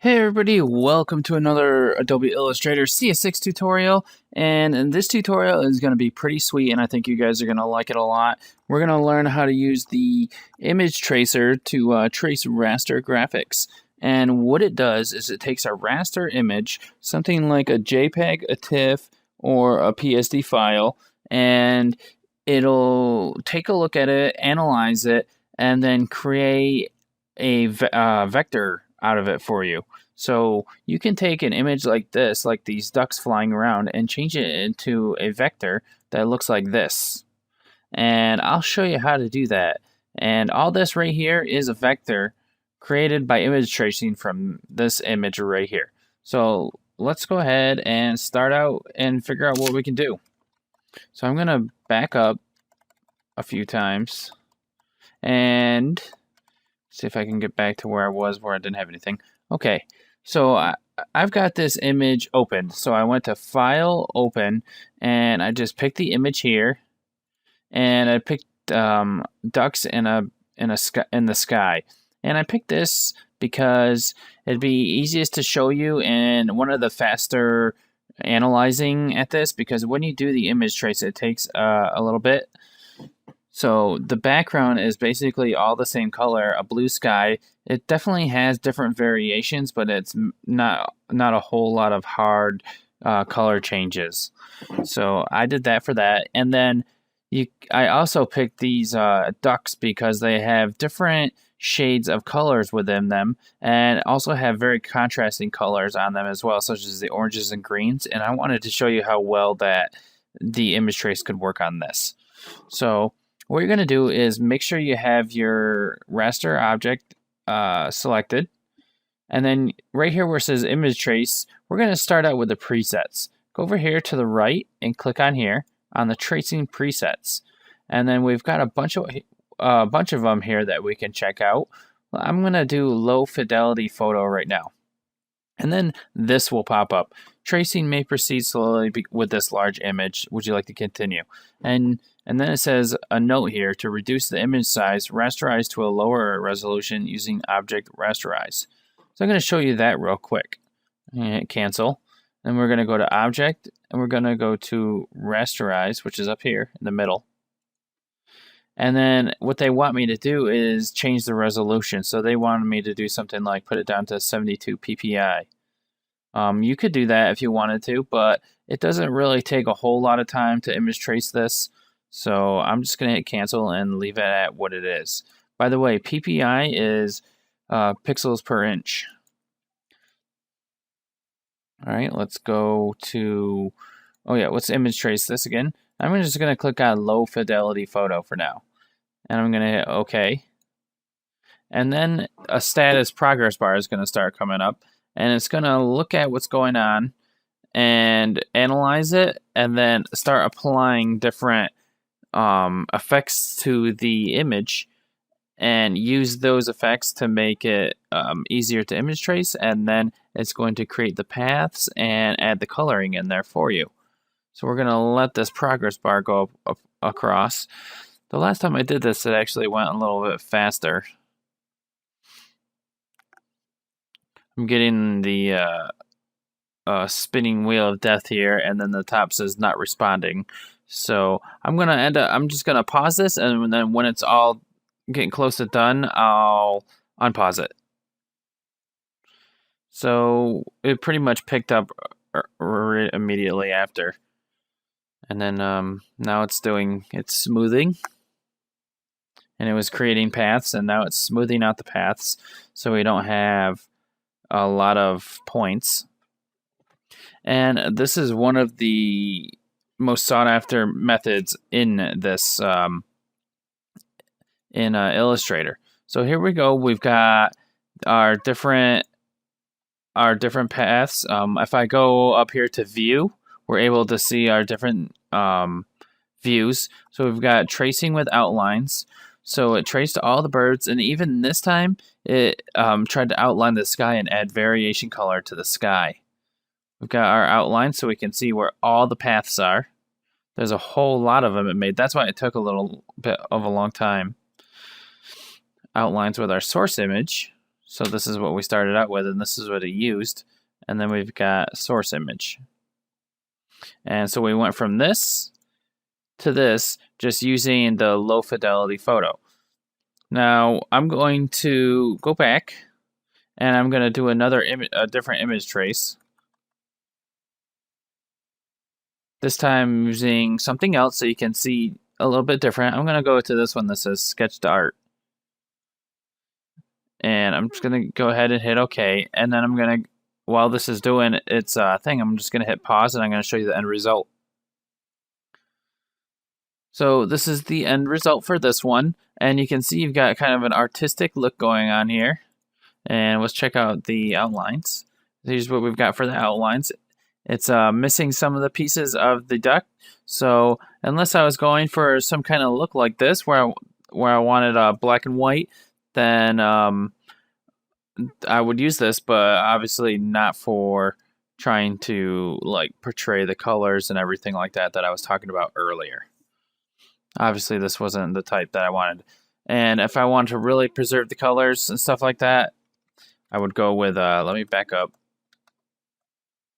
Hey everybody, welcome to another Adobe Illustrator CS6 tutorial, and this tutorial is going to be pretty sweet and I think you guys are going to like it a lot. We're going to learn how to use the image tracer to trace raster graphics. And what it does is it takes a raster image, something like a JPEG, a TIFF, or a PSD file, and it'll take a look at it, analyze it, and then create a vector out of it for you. So you can take an image like this, like these ducks flying around, and change it into a vector that looks like this. And I'll show you how to do that. And all this right here is a vector created by image tracing from this image right here. So let's go ahead and start out and figure out what we can do. So I'm going to back up a few times and see if I can get back to where I was, where I didn't have anything. Okay, so I've got this image open. So I went to File, Open, and I just picked the image here, and I picked ducks in the sky. And I picked this because it'd be easiest to show you and one of the faster analyzing at this, because when you do the image trace, it takes a little bit. So the background is basically all the same color, a blue sky. It definitely has different variations, but it's not a whole lot of hard color changes. So I did that for that, and then I also picked these ducks because they have different shades of colors within them, and also have very contrasting colors on them as well, such as the oranges and greens. And I wanted to show you how well that the image trace could work on this. So what you're going to do is make sure you have your raster object selected. And then right here where it says image trace, we're going to start out with the presets. Go over here to the right and click on here on the tracing presets. And then we've got a bunch of them here that we can check out. I'm going to do low fidelity photo right now. And then this will pop up. Tracing may proceed slowly with this large image. Would you like to continue? And then it says a note here: to reduce the image size, rasterize to a lower resolution using object rasterize. So I'm going to show you that real quick. And cancel. Then we're going to go to object, and we're going to go to rasterize, which is up here in the middle. And then what they want me to do is change the resolution. So they wanted me to do something like put it down to 72 ppi. You could do that if you wanted to, but it doesn't really take a whole lot of time to image trace this. So I'm just going to hit cancel and leave it at what it is. By the way, ppi is pixels per inch. All right, let's go to, oh yeah, let's image trace this again. I'm just going to click on low fidelity photo for now. And I'm going to hit OK. And then a status progress bar is going to start coming up. And it's going to look at what's going on and analyze it, and then start applying different effects to the image, and use those effects to make it easier to image trace. And then it's going to create the paths and add the coloring in there for you. So we're going to let this progress bar go up across. The last time I did this, it actually went a little bit faster. I'm getting the spinning wheel of death here, and then the top says not responding. So I'm just gonna pause this, and then when it's all getting close to done, I'll unpause it. So it pretty much picked up immediately after. And then now it's smoothing. And it was creating paths, and now it's smoothing out the paths so we don't have a lot of points. And this is one of the most sought after methods in this Illustrator. So here we go. We've got our different paths. If I go up here to view, we're able to see our different views. So we've got tracing with outlines. So it traced all the birds, and even this time it tried to outline the sky and add variation color to the sky. We've got our outline so we can see where all the paths are. There's a whole lot of them it made. That's why it took a little bit of a long time. Outlines with our source image. So this is what we started out with, and this is what it used. And then we've got source image. And so we went from this to this just using the low fidelity photo. Now I'm going to go back and I'm going to do a different image trace. This time using something else so you can see a little bit different. I'm going to go to this one that says sketch to art. And I'm just going to go ahead and hit OK. And then I'm going to, while this is doing its thing, I'm just going to hit pause and I'm going to show you the end result. So this is the end result for this one. And you can see you've got kind of an artistic look going on here. And let's check out the outlines. Here's what we've got for the outlines. It's missing some of the pieces of the duck. So unless I was going for some kind of look like this, where I wanted black and white, then I would use this, but obviously not for trying to like portray the colors and everything like that I was talking about earlier. Obviously this wasn't the type that I wanted. And if I wanted to really preserve the colors and stuff like that, I would go with, let me back up.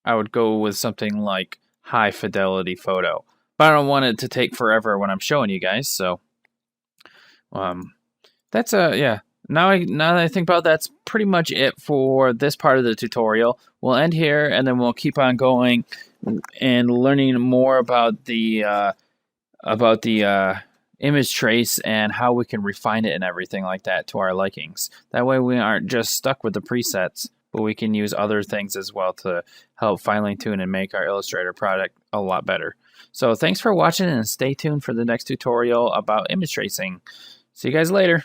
I would go with something like high fidelity photo. But I don't want it to take forever when I'm showing you guys, so that's yeah. Now that I think about it, that's pretty much it for this part of the tutorial. We'll end here and then we'll keep on going and learning more about the image trace and how we can refine it and everything like that to our likings. That way we aren't just stuck with the presets, but we can use other things as well to help finely tune and make our Illustrator product a lot better. So thanks for watching and stay tuned for the next tutorial about image tracing. See you guys later.